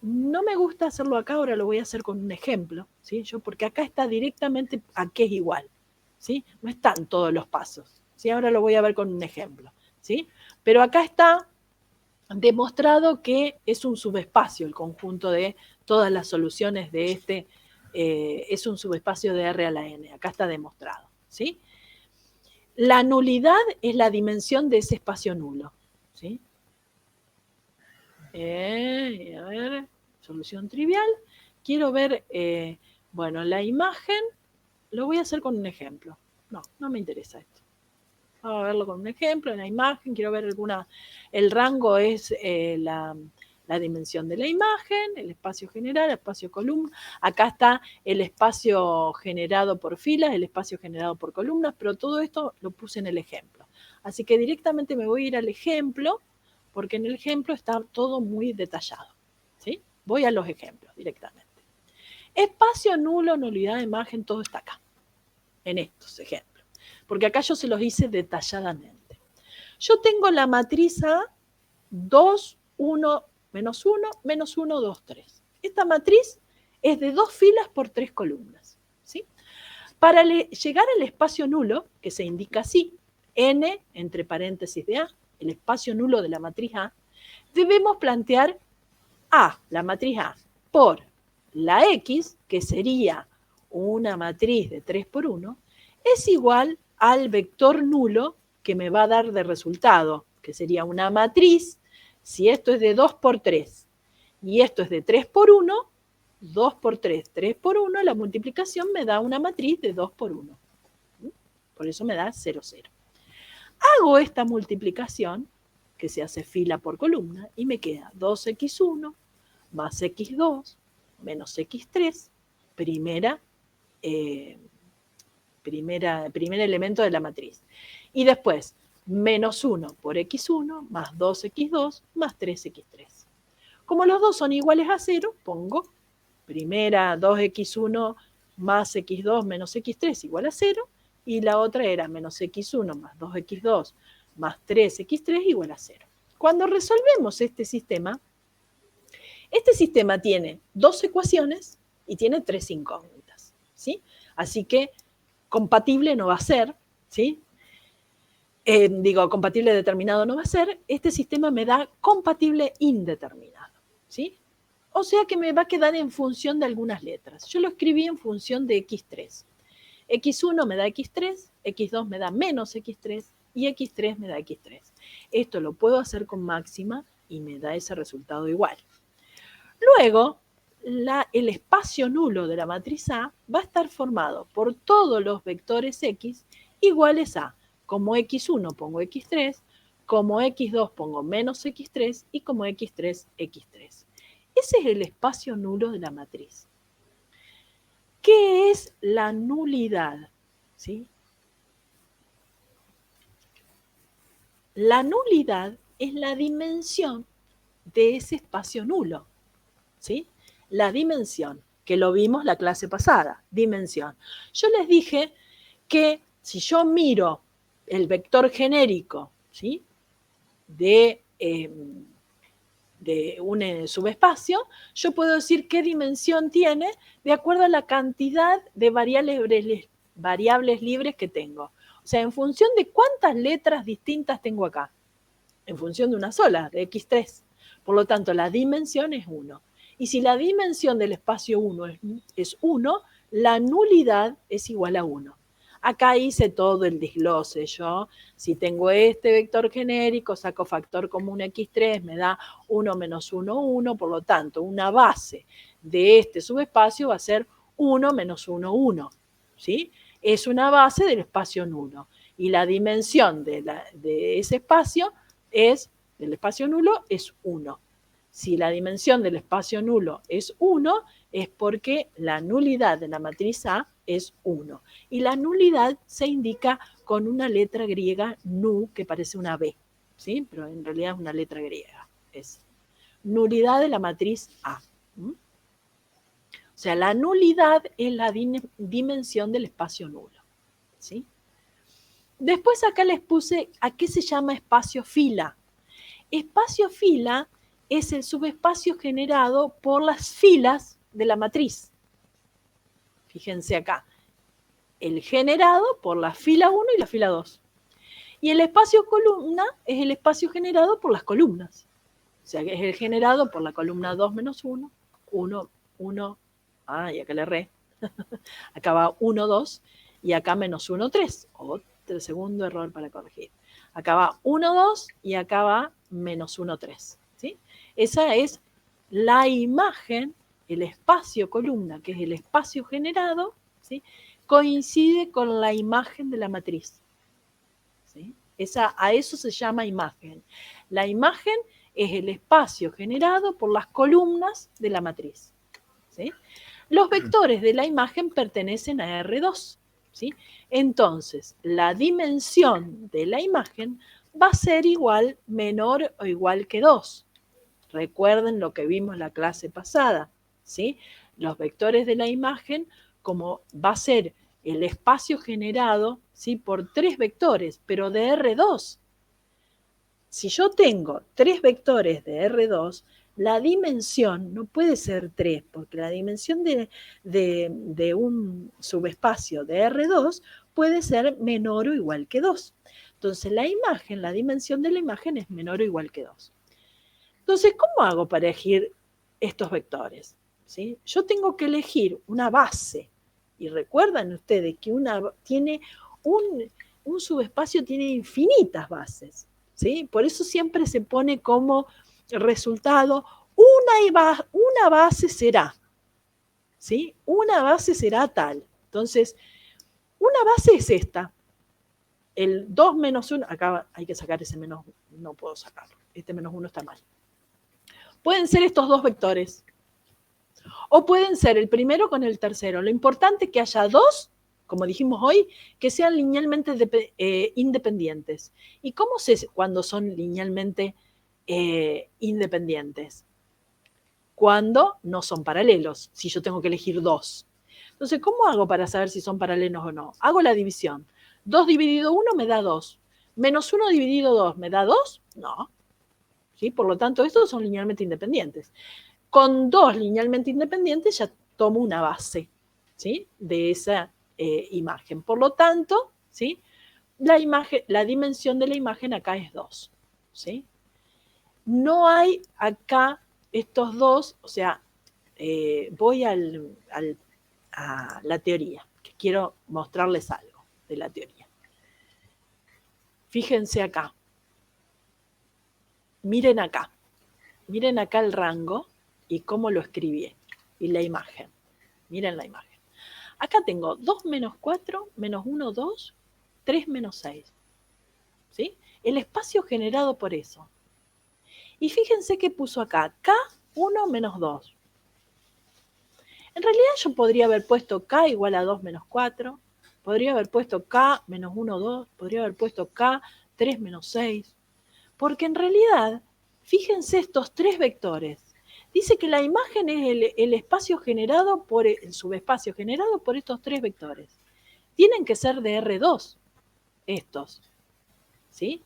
no me gusta hacerlo acá, ahora lo voy a hacer con un ejemplo, ¿sí? Porque acá está directamente a qué es igual, ¿sí? No están todos los pasos, ¿sí? Ahora lo voy a ver con un ejemplo, ¿sí? Pero acá está demostrado que es un subespacio el conjunto de todas las soluciones de este, es un subespacio de R a la N, acá está demostrado, ¿sí? La nulidad es la dimensión de ese espacio nulo, ¿sí? A ver, solución trivial. Quiero ver, bueno, la imagen, lo voy a hacer con un ejemplo. No me interesa esto. Vamos a verlo con un ejemplo, en la imagen, quiero ver el rango es la dimensión de la imagen, el espacio general, el espacio columna. Acá está el espacio generado por filas, el espacio generado por columnas, pero todo esto lo puse en el ejemplo. Así que directamente me voy a ir al ejemplo, porque en el ejemplo está todo muy detallado, ¿sí? voy a los ejemplos directamente. Espacio nulo, nulidad de imagen, todo está acá, en estos ejemplos. Porque acá yo se los hice detalladamente. Yo tengo la matriz A, 2, 1, menos 1, menos 1, 2, 3. Esta matriz es de 2 filas por 3 columnas. ¿Sí? Para llegar al espacio nulo, que se indica así, n entre paréntesis de A, el espacio nulo de la matriz A, debemos plantear A, la matriz A, por la X, que sería una matriz de 3 por 1, es igual al vector nulo que me va a dar de resultado, que sería una matriz, si esto es de 2 por 3 y esto es de 3 por 1, 2 por 3, 3 por 1, la multiplicación me da una matriz de 2 por 1. Por eso me da 0, 0. Hago esta multiplicación, que se hace fila por columna, y me queda 2x1 más x2 menos x3, primer elemento de la matriz. Y después, menos 1 por x1 más 2x2 más 3x3. Como los dos son iguales a 0, pongo primera 2x1 más x2 menos x3 igual a 0, y la otra era menos x1 más 2x2 más 3x3 igual a 0. Cuando resolvemos este sistema tiene 2 ecuaciones y tiene 3 incógnitas, ¿sí? Así que compatible no va a ser, ¿sí? Compatible determinado no va a ser, este sistema me da compatible indeterminado, ¿sí? O sea que me va a quedar en función de algunas letras. Yo lo escribí en función de x3. x1 me da x3, x2 me da menos x3 y x3 me da x3. Esto lo puedo hacer con máxima y me da ese resultado igual. Luego, el espacio nulo de la matriz A va a estar formado por todos los vectores x iguales a, como x1 pongo x3, como x2 pongo menos x3 y como x3, x3. Ese es el espacio nulo de la matriz. ¿Qué es la nulidad? ¿Sí? La nulidad es la dimensión de ese espacio nulo. ¿Sí? La dimensión, que lo vimos la clase pasada, dimensión. Yo les dije que si yo miro el vector genérico, ¿sí? de un subespacio, yo puedo decir qué dimensión tiene de acuerdo a la cantidad de variables libres que tengo. O sea, en función de cuántas letras distintas tengo acá. En función de una sola, de x3. Por lo tanto, la dimensión es 1. Y si la dimensión del espacio 1 es 1, la nulidad es igual a 1. Acá hice todo el desglose. Yo, si tengo este vector genérico, saco factor común x3, me da 1 menos 1, 1. Por lo tanto, una base de este subespacio va a ser 1 menos 1, 1. ¿Sí? Es una base del espacio nulo. Y la dimensión de ese espacio del espacio nulo es 1. Si la dimensión del espacio nulo es 1, es porque la nulidad de la matriz A es 1. Y la nulidad se indica con una letra griega nu, que parece una B, ¿sí? Pero en realidad es una letra griega. Es nulidad de la matriz A. O sea, la nulidad es la dimensión del espacio nulo, ¿sí? Después acá les puse a qué se llama espacio fila. Espacio fila es el subespacio generado por las filas de la matriz. Fíjense acá, el generado por la fila 1 y la fila 2. Y el espacio columna es el espacio generado por las columnas. O sea, que es el generado por la columna 2 menos 1, 1, 1, y acá le erré. Acá va 1, 2, y acá menos 1, 3. Otro segundo error para corregir. Acá va 1, 2, y acá va menos 1, 3. ¿Sí? Esa es la imagen, el espacio columna, que es el espacio generado, ¿sí? Coincide con la imagen de la matriz. ¿Sí? A eso se llama imagen. La imagen es el espacio generado por las columnas de la matriz. ¿Sí? Los vectores de la imagen pertenecen a R2. ¿Sí? Entonces, la dimensión de la imagen va a ser igual, menor o igual que 2. Recuerden lo que vimos la clase pasada, ¿sí? Los vectores de la imagen, como va a ser el espacio generado, ¿sí? Por 3 vectores, pero de R2. Si yo tengo 3 vectores de R2, la dimensión no puede ser 3, porque la dimensión de un subespacio de R2 puede ser menor o igual que 2. Entonces la imagen, la dimensión de la imagen es menor o igual que 2. Entonces, ¿cómo hago para elegir estos vectores? ¿Sí? Yo tengo que elegir una base. Y recuerdan ustedes que tiene un subespacio tiene infinitas bases. ¿Sí? Por eso siempre se pone como resultado una base será. ¿Sí? Una base será tal. Entonces, una base es esta. El 2 menos 1, acá hay que sacar ese menos, no puedo sacarlo. Este menos 1 está mal. Pueden ser estos 2 vectores. O pueden ser el primero con el tercero. Lo importante es que haya 2, como dijimos hoy, que sean linealmente independientes. ¿Y cómo sé cuándo son linealmente independientes? Cuando no son paralelos, si yo tengo que elegir 2. Entonces, ¿cómo hago para saber si son paralelos o no? Hago la división. 2 dividido 1 me da 2. Menos 1 dividido 2 me da 2. No. ¿Sí? Por lo tanto, estos son linealmente independientes. Con 2 linealmente independientes ya tomo una base, ¿sí? De esa imagen. Por lo tanto, ¿sí? La dimensión de la imagen acá es 2, ¿sí? No hay acá estos 2, o sea, voy a la teoría, que quiero mostrarles algo de la teoría. Fíjense acá. Miren acá el rango y cómo lo escribí y la imagen. Miren la imagen. Acá tengo 2 menos 4, menos 1, 2, 3 menos 6. ¿Sí? El espacio generado por eso. Y fíjense que puso acá, K1 menos 2. En realidad yo podría haber puesto K igual a 2 menos 4, podría haber puesto K menos 1, 2, podría haber puesto K 3 menos 6, porque en realidad, fíjense estos 3 vectores. Dice que la imagen es el espacio generado por el subespacio generado por estos 3 vectores. Tienen que ser de R2 estos, ¿sí?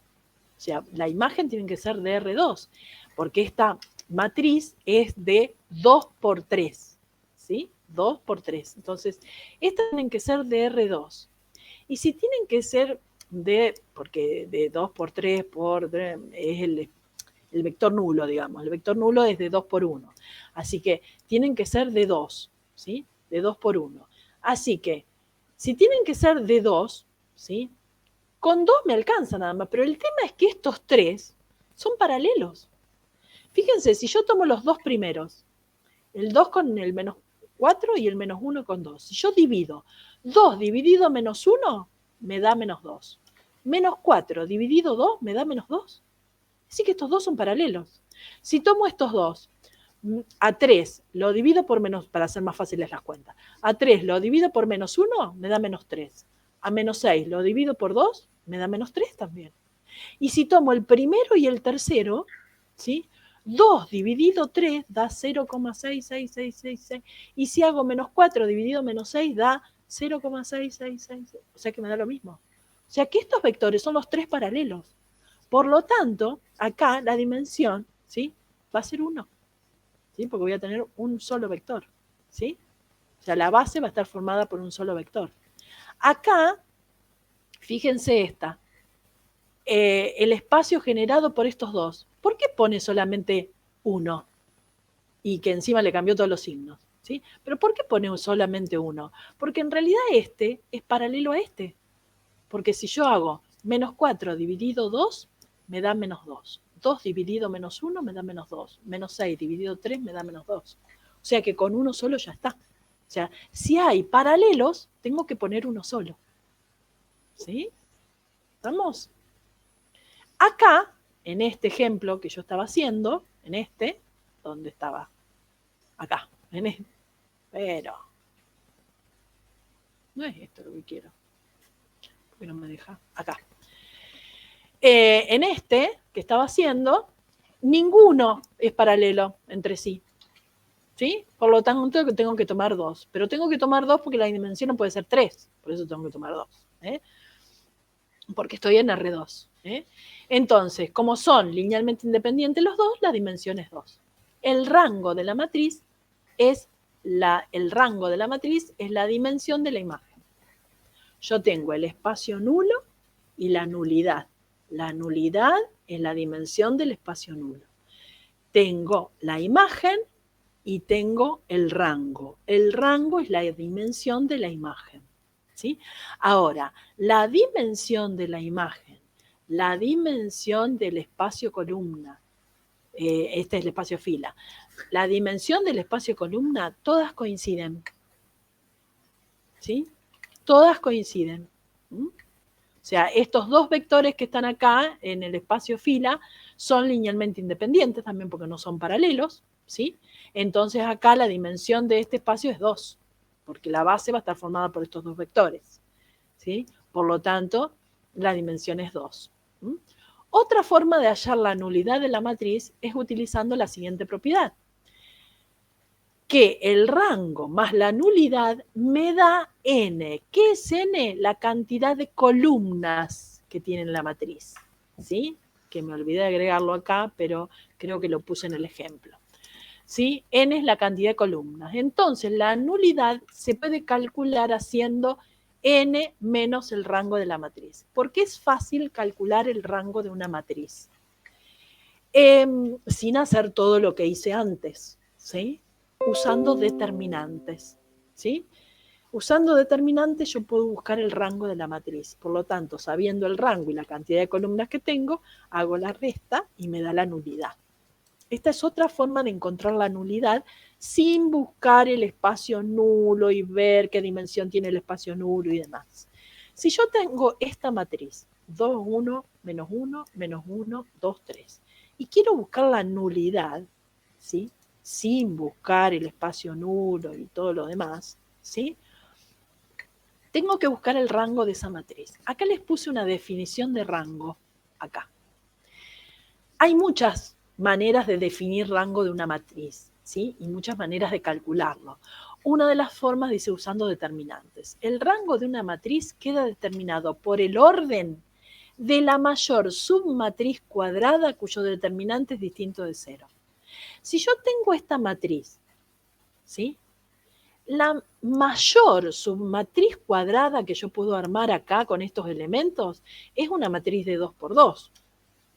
O sea, la imagen tiene que ser de R2, porque esta matriz es de 2 por 3, ¿sí? 2 por 3. Entonces, estas tienen que ser de R2. Y si tienen que ser porque de 2 por 3 es el vector nulo, digamos. El vector nulo es de 2 por 1. Así que tienen que ser de 2, ¿sí? De 2 por 1. Así que, si tienen que ser de 2, ¿sí? Con 2 me alcanza nada más, pero el tema es que estos 3 son paralelos. Fíjense, si yo tomo los 2 primeros, el 2 con el menos 4 y el menos 1 con 2. Si yo divido 2 dividido menos 1, me da menos 2. Menos 4 dividido 2 me da menos 2. Así que estos 2 son paralelos. Si tomo estos 2, a 3 lo divido por menos, para hacer más fáciles las cuentas, a 3 lo divido por menos 1, me da menos 3. A menos 6 lo divido por 2, me da menos 3 también. Y si tomo el primero y el tercero, ¿sí? 2 dividido 3 da 0,66666. Y si hago menos 4 dividido menos 6 da 0,666. O sea que me da lo mismo. O sea que estos vectores son los 3 paralelos. Por lo tanto, acá la dimensión, ¿sí? Va a ser 1. ¿Sí? Porque voy a tener un solo vector. ¿Sí? O sea, la base va a estar formada por un solo vector. Acá, fíjense esta. El espacio generado por estos 2. ¿Por qué pone solamente 1? Y que encima le cambió todos los signos. ¿Sí? Pero ¿por qué pone solamente 1? Porque en realidad este es paralelo a este. Porque si yo hago menos 4 dividido 2, me da menos 2. 2 dividido menos 1 me da menos 2. Menos 6 dividido 3 me da menos 2. O sea que con uno solo ya está. O sea, si hay paralelos, tengo que poner uno solo. ¿Sí? ¿Estamos? Acá, en este ejemplo que yo estaba haciendo, en este, ¿dónde estaba? Acá, en este. Pero no es esto lo que quiero. ¿Por qué no me deja? Acá. En este que estaba haciendo, ninguno es paralelo entre sí. ¿Sí? Por lo tanto, tengo que tomar 2. Pero tengo que tomar 2 porque la dimensión no puede ser 3. Por eso tengo que tomar 2. Porque estoy en R2. Entonces, como son linealmente independientes los dos, la dimensión es 2. El rango de la matriz es la dimensión de la imagen. Yo tengo el espacio nulo y la nulidad. La nulidad es la dimensión del espacio nulo. Tengo la imagen y tengo el rango. El rango es la dimensión de la imagen. ¿Sí? Ahora, la dimensión de la imagen, la dimensión del espacio columna, este es el espacio fila, la dimensión del espacio columna, todas coinciden. ¿Sí? Todas coinciden. O sea, estos dos vectores que están acá en el espacio fila son linealmente independientes también porque no son paralelos, ¿sí? Entonces acá la dimensión de este espacio es 2, porque la base va a estar formada por estos dos vectores, ¿sí? Por lo tanto, la dimensión es 2. Otra forma de hallar la nulidad de la matriz es utilizando la siguiente propiedad, que el rango más la nulidad me da n. ¿Qué es n? La cantidad de columnas que tiene la matriz, ¿sí? Que me olvidé de agregarlo acá, pero creo que lo puse en el ejemplo. ¿Sí? N es la cantidad de columnas. Entonces, la nulidad se puede calcular haciendo n menos el rango de la matriz. ¿Por qué es fácil calcular el rango de una matriz? Sin hacer todo lo que hice antes, ¿sí? Usando determinantes, ¿sí? Usando determinantes yo puedo buscar el rango de la matriz. Por lo tanto, sabiendo el rango y la cantidad de columnas que tengo, hago la resta y me da la nulidad. Esta es otra forma de encontrar la nulidad sin buscar el espacio nulo y ver qué dimensión tiene el espacio nulo y demás. Si yo tengo esta matriz, 2, 1, menos 1, menos 1, 2, 3, y quiero buscar la nulidad, ¿sí? Sin buscar el espacio nulo y todo lo demás, ¿sí? Tengo que buscar el rango de esa matriz. Acá les puse una definición de rango, acá. Hay muchas maneras de definir rango de una matriz, ¿sí? Y muchas maneras de calcularlo. Una de las formas dice usando determinantes. El rango de una matriz queda determinado por el orden de la mayor submatriz cuadrada cuyo determinante es distinto de 0. Si yo tengo esta matriz, ¿sí? La mayor submatriz cuadrada que yo puedo armar acá con estos elementos es una matriz de 2 por 2,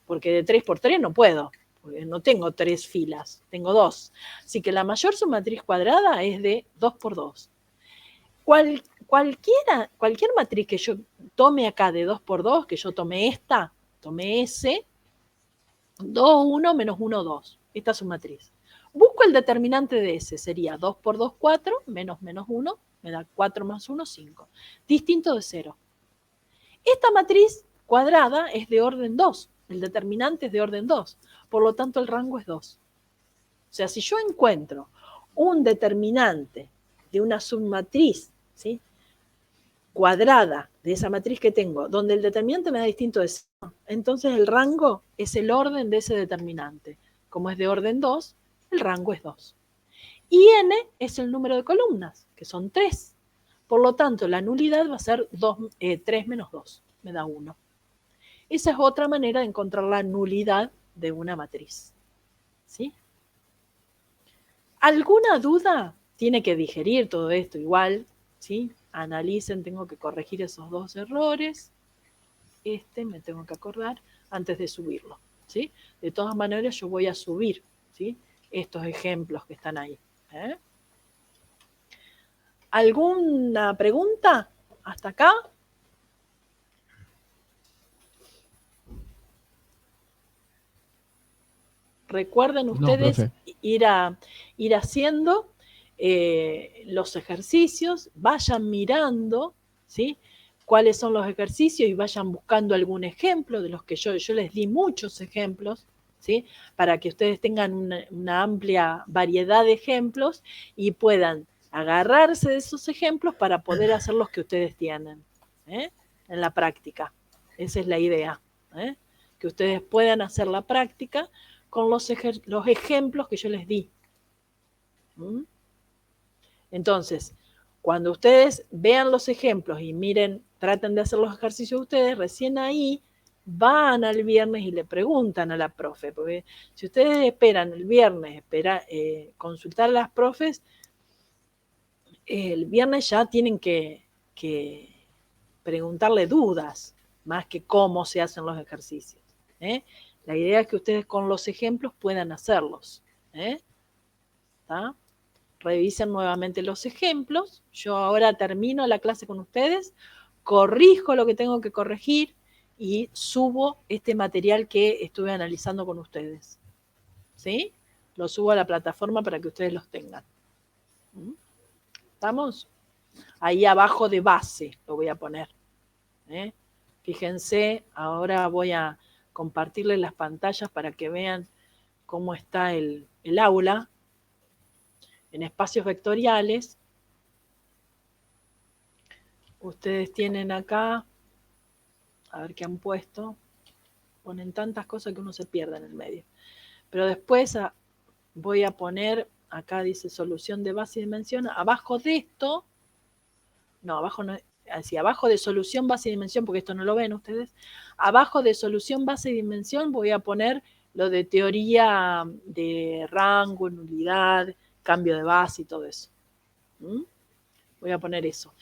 porque de 3 por 3 no puedo, porque no tengo 3 filas, tengo 2. Así que la mayor submatriz cuadrada es de 2 por 2. Cualquier matriz que yo tome acá de 2 por 2, que yo tomé esta, tomé S, 2, 1, menos 1, 2. Esta es su matriz. Busco el determinante de S, sería 2 por 2, 4, menos 1, me da 4 más 1, 5. Distinto de 0. Esta matriz cuadrada es de orden 2, el determinante es de orden 2, por lo tanto el rango es 2. O sea, si yo encuentro un determinante de una submatriz, ¿sí? Cuadrada de esa matriz que tengo, donde el determinante me da distinto de 0, entonces el rango es el orden de ese determinante. Como es de orden 2, el rango es 2. Y n es el número de columnas, que son 3. Por lo tanto, la nulidad va a ser 3 menos 2, me da 1. Esa es otra manera de encontrar la nulidad de una matriz. ¿Sí? ¿Alguna duda? Tiene que digerir todo esto igual, ¿sí? Analicen, tengo que corregir esos 2 errores. Me tengo que acordar antes de subirlo, ¿sí? De todas maneras, yo voy a subir, ¿sí? Estos ejemplos que están ahí. ¿Alguna pregunta hasta acá? Recuerden ustedes ir haciendo los ejercicios, vayan mirando, ¿sí? Cuáles son los ejercicios y vayan buscando algún ejemplo de los que yo les di muchos ejemplos, ¿sí? Para que ustedes tengan una amplia variedad de ejemplos y puedan agarrarse de esos ejemplos para poder hacer los que ustedes tienen en la práctica. Esa es la idea, que ustedes puedan hacer la práctica con los ejemplos que yo les di. Entonces, cuando ustedes vean los ejemplos y miren, traten de hacer los ejercicios ustedes, recién ahí van al viernes y le preguntan a la profe, porque si ustedes esperan el viernes, consultar a las profes, el viernes ya tienen que preguntarle dudas, más que cómo se hacen los ejercicios. La idea es que ustedes con los ejemplos puedan hacerlos. ¿Está? Revisen nuevamente los ejemplos. Yo ahora termino la clase con ustedes, corrijo lo que tengo que corregir y subo este material que estuve analizando con ustedes. ¿Sí? Lo subo a la plataforma para que ustedes los tengan. ¿Estamos? Ahí abajo de base lo voy a poner. Fíjense, ahora voy a compartirles las pantallas para que vean cómo está el aula en espacios vectoriales. Ustedes tienen acá, a ver qué han puesto, ponen tantas cosas que uno se pierde en el medio. Pero después voy a poner, acá dice solución de base y dimensión, abajo de esto, no, abajo no, así, abajo de solución, base y dimensión, porque esto no lo ven ustedes, abajo de solución, base y dimensión voy a poner lo de teoría de rango, nulidad, cambio de base y todo eso. Voy a poner eso.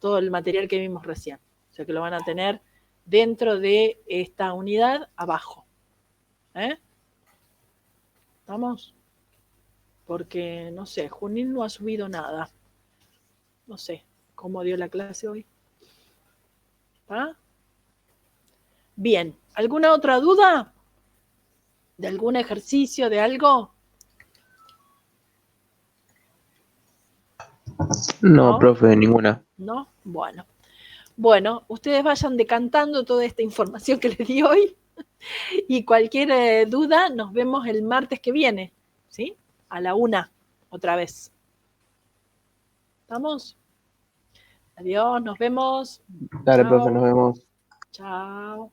Todo el material que vimos recién. O sea que lo van a tener dentro de esta unidad abajo. ¿Estamos? Porque, no sé, Junín no ha subido nada. No sé cómo dio la clase hoy. ¿Ah? Bien, ¿alguna otra duda? ¿De algún ejercicio, de algo? No, profe, ninguna. ¿No? Bueno. Bueno, ustedes vayan decantando toda esta información que les di hoy y cualquier duda nos vemos el martes que viene, ¿sí? A la 1, otra vez. ¿Estamos? Adiós, nos vemos. Dale, Chao. profe, nos vemos. Chao.